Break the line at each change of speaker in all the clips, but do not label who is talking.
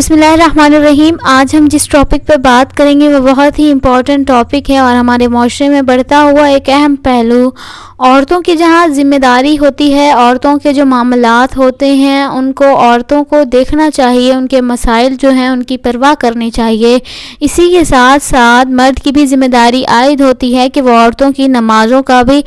بسم اللہ الرحمن الرحیم۔ آج ہم جس ٹاپک پر بات کریں گے وہ بہت ہی امپورٹنٹ ٹاپک ہے اور ہمارے معاشرے میں بڑھتا ہوا ایک اہم پہلو، عورتوں کی جہاں ذمہ داری ہوتی ہے، عورتوں کے جو معاملات ہوتے ہیں ان کو عورتوں کو دیکھنا چاہیے، ان کے مسائل جو ہیں ان کی پرواہ کرنی چاہیے۔ اسی کے ساتھ ساتھ مرد کی بھی ذمہ داری عائد ہوتی ہے کہ وہ عورتوں کی نمازوں کا بھی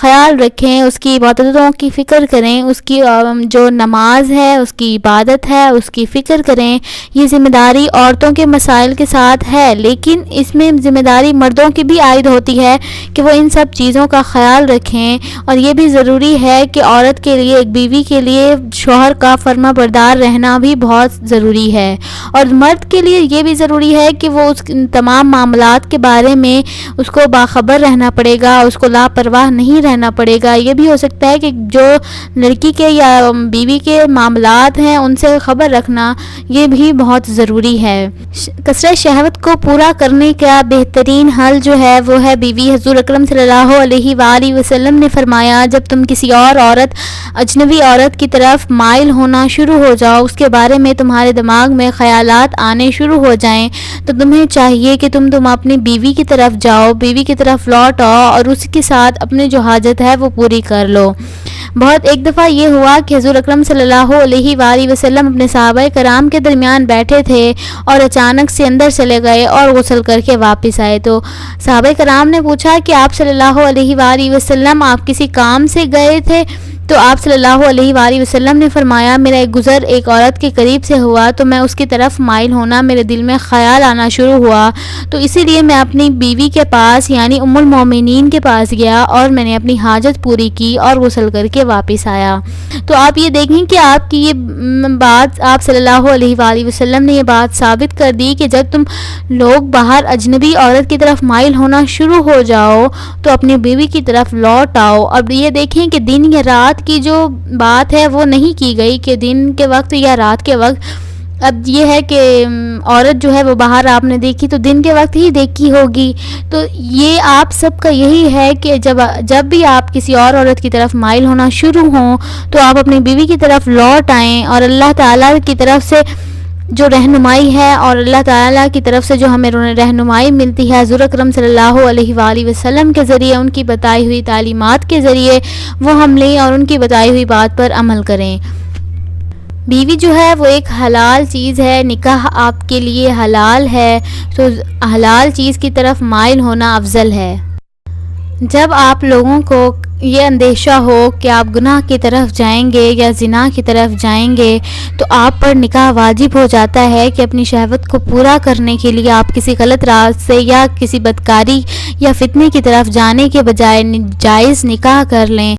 خیال رکھیں، اس کی عبادتوں کی فکر کریں، اس کی جو نماز ہے اس کی عبادت ہے اس کی فکر کریں۔ یہ ذمہ داری عورتوں کے مسائل کے ساتھ ہے، لیکن اس میں ذمہ داری مردوں کی بھی عائد ہوتی ہے کہ وہ ان سب چیزوں کا خیال رکھیں، اور یہ بھی ضروری ہے کہ عورت کے لیے، ایک بیوی کے لیے شوہر کا فرما بردار رہنا بھی بہت ضروری ہے، اور مرد کے لیے یہ بھی ضروری ہے کہ وہ اس تمام معاملات کے بارے میں اس کو باخبر رہنا پڑے گا، اس کو لاپرواہ نہیں رہنا پڑے گا۔ یہ بھی ہو سکتا ہے کہ جو لڑکی کے یا بیوی کے معاملات ہیں ان سے خبر رکھنا یہ بھی بہت ضروری ہے۔ کثرت شہوت کو پورا کرنے کا بہترین حل جو ہے وہ ہے بیوی۔ حضور اکرم صلی اللہ علیہ وآلہ وسلم نے فرمایا، جب تم کسی اور عورت، اجنبی عورت کی طرف مائل ہونا شروع ہو جاؤ، اس کے بارے میں تمہارے دماغ میں خیالات آنے شروع ہو جائیں، تو تمہیں چاہیے کہ تم اپنی بیوی کی طرف جاؤ، بیوی کی طرف لوٹ آؤ اور اس کے ساتھ اپنی جو حاجت ہے وہ پوری کر لو۔ ایک دفعہ یہ ہوا کہ حضور اکرم صلی اللہ علیہ وآلہ وسلم اپنے صحابہ کرام کے درمیان بیٹھے تھے اور اچانک سے اندر چلے گئے اور غسل کر کے واپس آئے، تو صحابہ کرام نے پوچھا کہ آپ صلی اللہ علیہ وآلہ وسلم آپ کسی کام سے گئے تھے؟ تو آپ صلی اللہ علیہ وآلہ وسلم نے فرمایا، میرا ایک گزر ایک عورت کے قریب سے ہوا تو میں اس کی طرف مائل ہونا، میرے دل میں خیال آنا شروع ہوا، تو اسی لیے میں اپنی بیوی کے پاس یعنی ام المومنین کے پاس گیا اور میں نے اپنی حاجت پوری کی اور غسل کر کے واپس آیا۔ تو آپ یہ دیکھیں کہ آپ کی یہ بات، آپ صلی اللہ علیہ وآلہ وسلم نے یہ بات ثابت کر دی کہ جب تم لوگ باہر اجنبی عورت کی طرف مائل ہونا شروع ہو جاؤ تو اپنی بیوی کی طرف لوٹ آؤ۔ اب یہ دیکھیں کہ دن یا رات کی جو بات ہے وہ نہیں کی گئی کہ دن کے وقت یا رات کے وقت۔ اب یہ ہے کہ عورت جو ہے وہ باہر آپ نے دیکھی تو دن کے وقت ہی دیکھی ہوگی، تو یہ آپ سب کا یہی ہے کہ جب بھی آپ کسی اور عورت کی طرف مائل ہونا شروع ہوں تو آپ اپنی بیوی کی طرف لوٹ آئیں، اور اللہ تعالیٰ کی طرف سے جو رہنمائی ہے اور اللہ تعالیٰ کی طرف سے جو ہمیں رہنمائی ملتی ہے حضور اکرم صلی اللہ علیہ وآلہ وسلم کے ذریعے، ان کی بتائی ہوئی تعلیمات کے ذریعے وہ ہم لیں اور ان کی بتائی ہوئی بات پر عمل کریں۔ بیوی جو ہے وہ ایک حلال چیز ہے، نکاح آپ کے لیے حلال ہے، تو حلال چیز کی طرف مائل ہونا افضل ہے۔ جب آپ لوگوں کو یہ اندیشہ ہو کہ آپ گناہ کی طرف جائیں گے یا زنا کی طرف جائیں گے تو آپ پر نکاح واجب ہو جاتا ہے کہ اپنی شہوت کو پورا کرنے کے لیے آپ کسی غلط راستے یا کسی بدکاری یا فتنے کی طرف جانے کے بجائے جائز نکاح کر لیں۔